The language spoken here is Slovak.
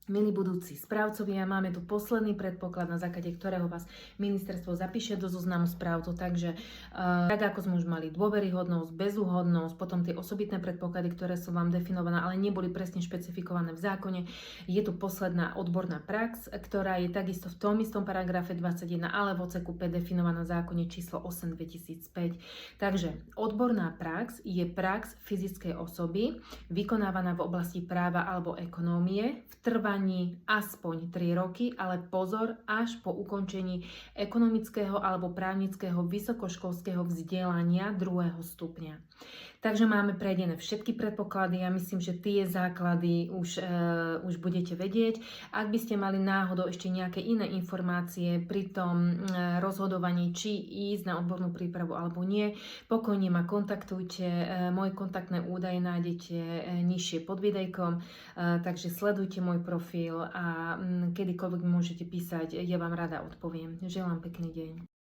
Milí budúci správcovia, máme tu posledný predpoklad, na základe ktorého vás ministerstvo zapíše do zoznamu správcov, takže tak ako sme už mali dôveryhodnosť, bezúhodnosť, potom tie osobitné predpoklady, ktoré sú vám definované, ale neboli presne špecifikované v zákone, je tu posledná odborná prax, ktorá je takisto v tom istom paragrafe 21, ale v odseku 5 definovaná v zákone číslo 8/2005. Takže odborná prax je prax fyzickej osoby, vykonávaná v oblasti práva alebo ekonómie, v trvaní aspoň 3 roky, ale pozor, až po ukončení ekonomického alebo právnického vysokoškolského vzdelania 2. stupňa. Takže máme prejdené všetky predpoklady, ja myslím, že tie základy už budete vedieť. Ak by ste mali náhodou ešte nejaké iné informácie pri tom rozhodovaní, či ísť na odbornú prípravu alebo nie, pokojne ma kontaktujte, moje kontaktné údaje nájdete nižšie pod videjkom, takže sledujte môj profil a kedykoľvek môžete písať, ja vám rada odpoviem. Želám pekný deň.